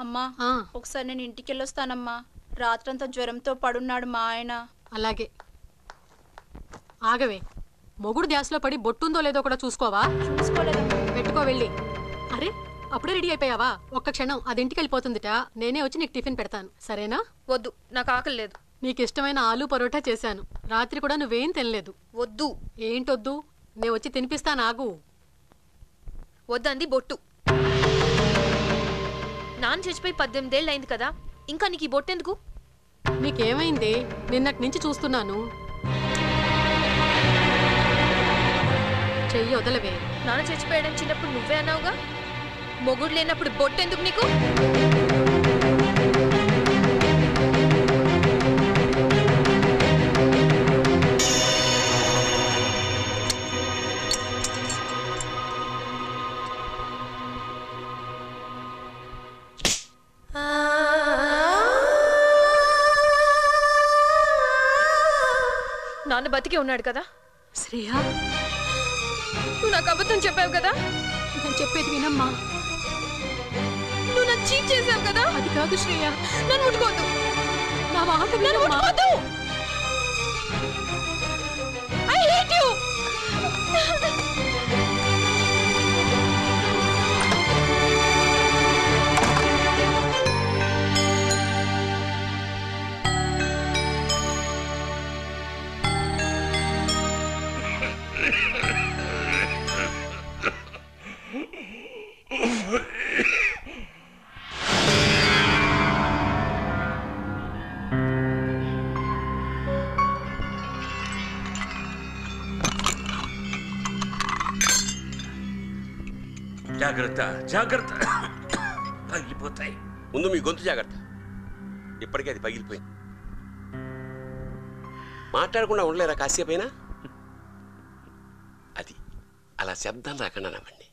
అమ్మా ఒకసారి నేను ఇంటికి వెళ్ళొస్తానమ్మా. రాత్రంతా జ్వరంతో పడున్నాడు మా ఆయన. అలాగే ఆగవే, మొగుడు ధ్యాసలో పడి బొట్టుందో లేదో కూడా చూసుకోవా? చూసుకోలేదమ్మా. పెట్టుకో వెళ్ళి. అరే అప్పుడే రెడీ అయిపోయావా? ఒక్క క్షణం, అది ఇంటికి వెళ్ళిపోతుందిట. నేనే వచ్చి నీకు టిఫిన్ పెడతాను, సరేనా? వద్దు, నాకు ఆకలి లేదు. నీకు ఇష్టమైన ఆలూ పరోటా చేశాను. రాత్రి కూడా నువ్వేం తినలేదు. వద్దు. ఏంటొద్దు? నేను వచ్చి తినిపిస్తాను, ఆగు. వద్దంది బొట్టు. నాన్న చచ్చిపోయి 18 ఏళ్ళు అయింది కదా, ఇంకా నీకు ఈ బొట్టెందుకు? నీకేమైంది? నిన్నటి నుంచి చూస్తున్నాను. చెయ్యి వదలవే. నాన్న చచ్చిపోయడం చిన్నప్పుడు నువ్వే అన్నావుగా, మొగుడు లేనప్పుడు బొట్టెందుకు నీకు? నాన్న బతికే ఉన్నాడు కదా. శ్రేయా, నువ్వు నాకు అబద్ధం చెప్పావు కదా. నేను చెప్పేది వినమ్మా. నువ్వు నన్ను చీట్ చేసావు కదా. అది కాదు శ్రేయా, నన్ను ముట్టుకోవద్దు. నా మాట వినమ్మా. I hate you. జాగ్రత్త జాగ్రత్త, పగిలిపోతాయి. ముందు మీ గొంతు జాగ్రత్త. ఇప్పటికే అది పగిలిపోయింది. మాట్లాడకుండా ఉండలేరా కాసేపైనా? అది అలా శబ్దం రాకుండా నవ్వండి.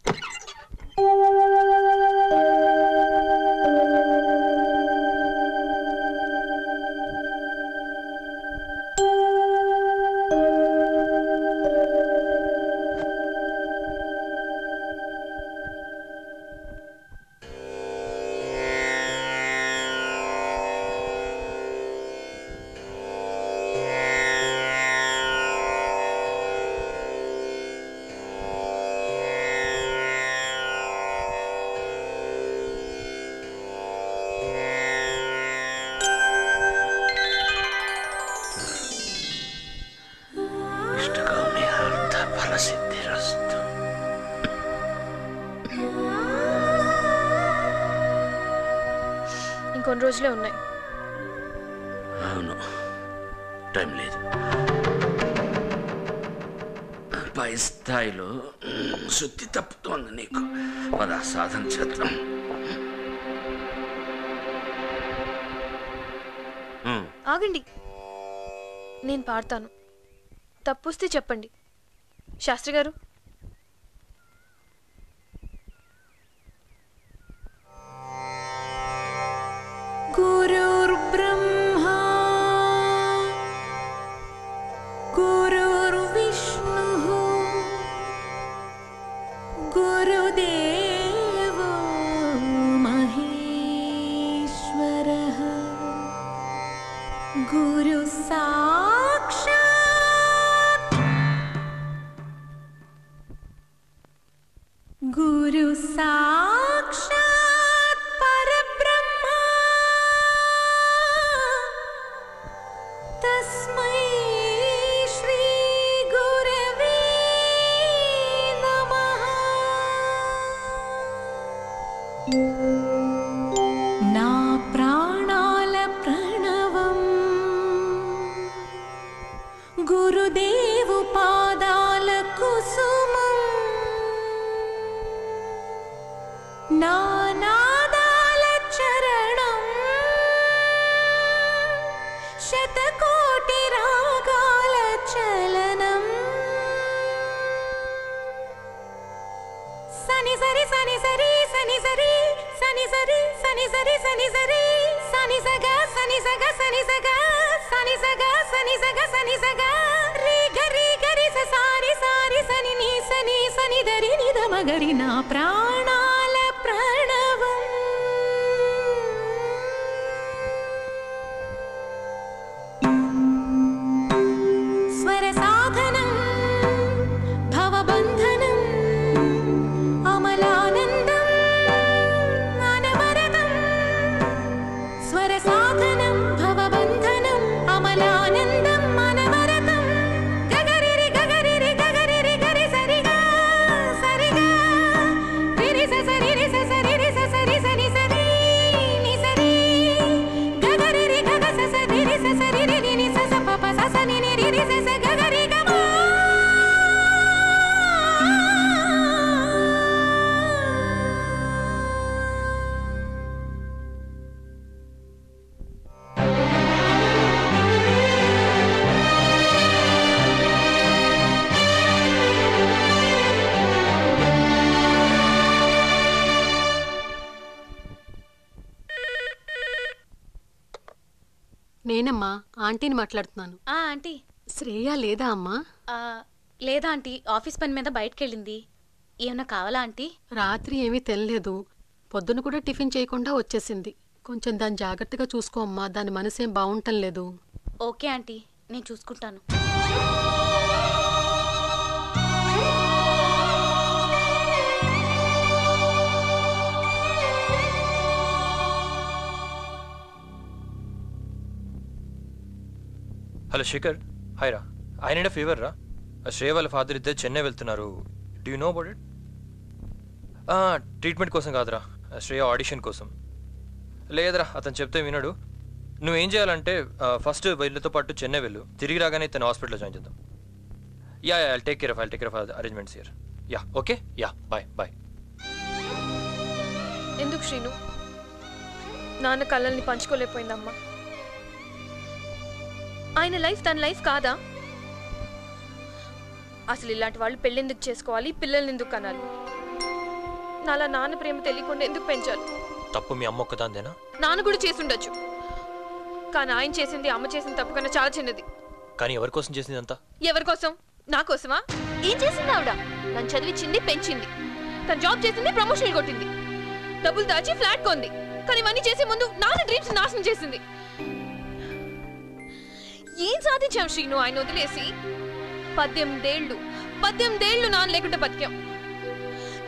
ఇంకొన్ని రోజులే ఉన్నాయి. అవును, టైం లేదు. పై స్థాయిలో శుద్ధి తప్పుతోంది నీకు. పద సాధన చేద్దాం. ఆగండి, నేను పాడతాను. తప్పుస్తే చెప్పండి. శాస్త్రి గారు, గురుర్బ్రహ్మా గురుర్విష్ణుః గురుదేవో మహేశ్వరః గురు సాక్షాత్ గురు సాక్షాత్ పరబ్రహ్మ తస్మై శ్రీ గురవే నమః. నా ప్రాణాల ప్రణవం గురుదేవు పాదాల కుసుమం. నా నాదాల చరణం శతకోటి రాగాల చలనం. సని సరి సని సరి సని సరి సని సరి సని సరి సని సరి సని సగ సని సగ సని సగ సని సగ సని సగ సని సగ రి గరి గరి స సారి సారి సని ని సని సని దరి ని ద మగరి. నా ప్రాణాల ప్రణవం గిరి స స గ గ రి గ మా. నేనమ్మా ఆంటీని మాట్లాడుతున్నాను. ఆంటీ. శ్రేయ లేదా అమ్మా? లేదా ఆంటీ, ఆఫీస్ పని మీద బయటకెళ్ళింది. ఏమన్నా కావాలా ఆంటీ? రాత్రి ఏమీ తినలేదు, పొద్దున కూడా టిఫిన్ చేయకుండా వచ్చేసింది. కొంచెం దాన్ని జాగ్రత్తగా చూసుకో అమ్మా, దాని మనసేం బాగుంటం లేదు. ఓకే ఆంటీ, నేను చూసుకుంటాను. హలో శేఖర్, హాయ్ రా. ఐ నీడ్ ఫీవర్ రా. శ్రేయ వాళ్ళ ఫాదర్ ఇద్దరు చెన్నై వెళ్తున్నారు. Do you know about it? Treatment కోసం కాదురా, శ్రేయ ఆడిషన్ కోసం. లేదురా, అతను చెప్తే వినడు. నువ్వేం చేయాలంటే ఫస్ట్ వీళ్ళతో పాటు చెన్నై వెళ్ళు, తిరిగి రాగానే తన హాస్పిటల్లో జాయిన్ చేద్దాం. Yeah I take care of arrangements here. Yeah okay, yeah bye bye. ఎందుకు శ్రీను? నాన్న కళ్ళల్ని పంచుకోలేకపోయిందమ్మా. ఆయన లైఫ్ తన లైఫ్ కాదా? అసలు ఇలాంటి వాళ్ళు పెళ్ళెందుకు చేసుకోవాలి, పిల్లల్ని ఎందుకు కనాలి? నాలా నాన్న ప్రేమ తెలియకుండా ఎందుకు పెంచాలి? తప్పు మీ అమ్మ ఒక్కదాందేనా? నాన్న కూడా చేసుండొచ్చు, కానీ ఆయన చేసింది అమ్మ చేసిన తప్పు కన్నా చాలా చిన్నది. కానీ ఎవరి కోసం చేసింది అంతా? ఎవరి కోసం? నా కోసమా? ఏం చేసింది ఆవిడ? నన్ను చదివించింది, పెంచింది. తన జాబ్ చేసింది, ప్రమోషన్ కొట్టింది, డబ్బులు దాచి ఫ్లాట్ కొంది. కానీ ఇవన్నీ చేసే ముందు నాన్న డ్రీమ్స్ నాశనం చేసింది. ఏం సాధించాం శ్రీను ఆయన వదిలేసి? 18 ఏళ్ళు నాన్న లేకుండా బతికాం.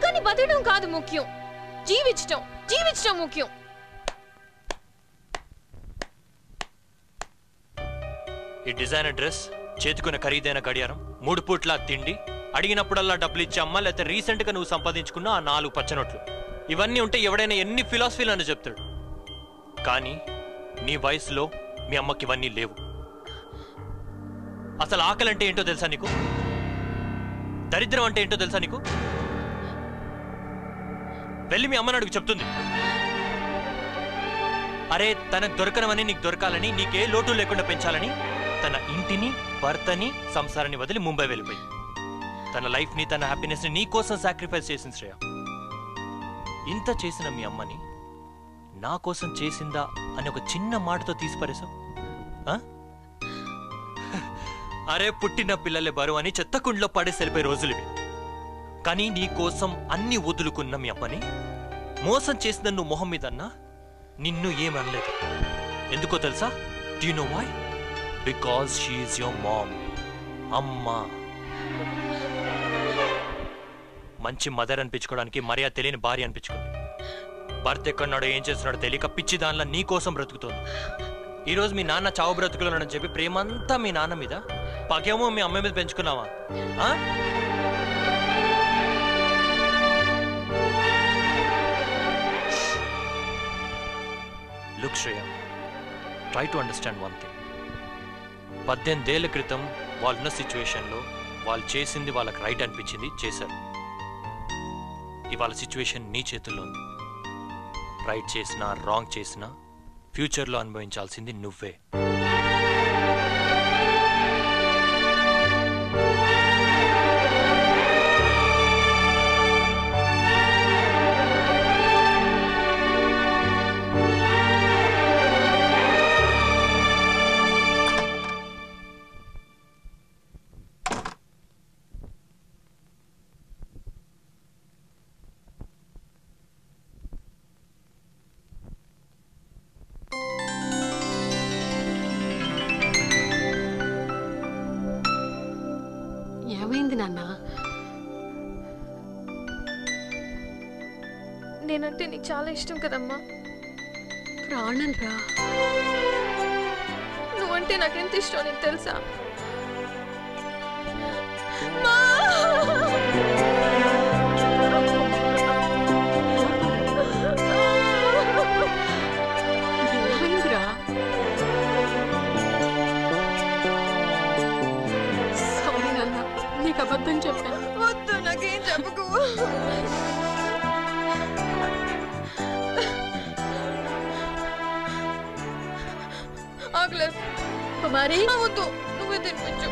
కానీ బతకడం కాదు ముఖ్యం, జీవించడం ముఖ్యం. ఈ డిజైనర్ డ్రెస్, చేతుకున్న ఖరీదైన గడియారం, 3 పూట్ల తిండి, అడిగినప్పుడల్లా డబ్బులు ఇచ్చే అమ్మ, లేకపోతే రీసెంట్గా నువ్వు సంపాదించుకున్న ఆ 4 పచ్చనోట్లు, ఇవన్నీ ఉంటే ఎవడైనా ఎన్ని ఫిలాసఫీలు అని చెప్తాడు. కానీ నీ వయసులో మీ అమ్మకి ఇవన్నీ లేవు. అసలు ఆకలి అంటే ఏంటో తెలుసా నీకు? దరిద్రం అంటే ఏంటో తెలుసా నీకు? వెళ్ళి మీ అమ్మని అడుగు, చెప్తుంది. అరే తనకు దొరకనవని నీకు దొరకాలని, నీకే లోటు లేకుండా పెంచాలని తన ఇంటిని, భర్తని, సంసారాన్ని వదిలి ముంబై వెళ్ళిపోయి తన లైఫ్ని, తన హ్యాపీనెస్ని నీ కోసం సాక్రిఫైస్ చేసింది శ్రేయ. ఇంత చేసిన మీ అమ్మని నా కోసం చేసిందా అని ఒక చిన్న మాటతో తీసిపారేశావు. అరే పుట్టిన పిల్లలే బరువు అని చెత్తకుండలో పడేసి వెళ్ళిపోయే రోజులివి. కానీ నీ కోసం అన్ని వదులుకున్న మీ అమ్మని మోసం చేసిన నువ్వు మొహం మీదన్నా నిన్ను ఏమనలేదు. ఎందుకో తెలుసా? Do you know why? Because she is your mom. అమ్మా మంచి మదర్ అనిపించుకోవడానికి మర్యాద తెలియని భార్య అనిపించుకుంది. భర్త ఎక్కడున్నాడో ఏం చేస్తున్నాడో తెలియక పిచ్చి దానిలో నీ కోసం బ్రతుకుతుంది. ఈరోజు మీ నాన్న చావు బ్రతుకులోనని చెప్పి ప్రేమంతా మీ నాన్న మీద, పగేమో మీ అమ్మాయి మీద పెంచుకున్నావా? Look Shreya, try to understand one thing. 18 ఏళ్ల క్రితం వాళ్ళున్న సిచ్యువేషన్లో వాళ్ళు చేసింది వాళ్ళకి రైట్ అనిపించింది, చేశారు. ఇవాళ సిచ్యువేషన్ నీ చేతుల్లో ఉంది. రైట్ చేసినా రాంగ్ చేసినా ఫ్యూచర్లో అనుభవించాల్సింది నువ్వే. ఏమైంది నాన్న? నేనంటే నీకు చాలా ఇష్టం కదమ్మా. ప్రాణం రా. నువ్వంటే నాకెంత ఇష్టం నీకు తెలుసా? ఏమైందిరా? నీకు అబద్ధం చెప్పాను. వద్దు, నాకేం చెప్పకు. ఆగలేదు కుమారి, వద్దు, నువ్వే తినిపించు.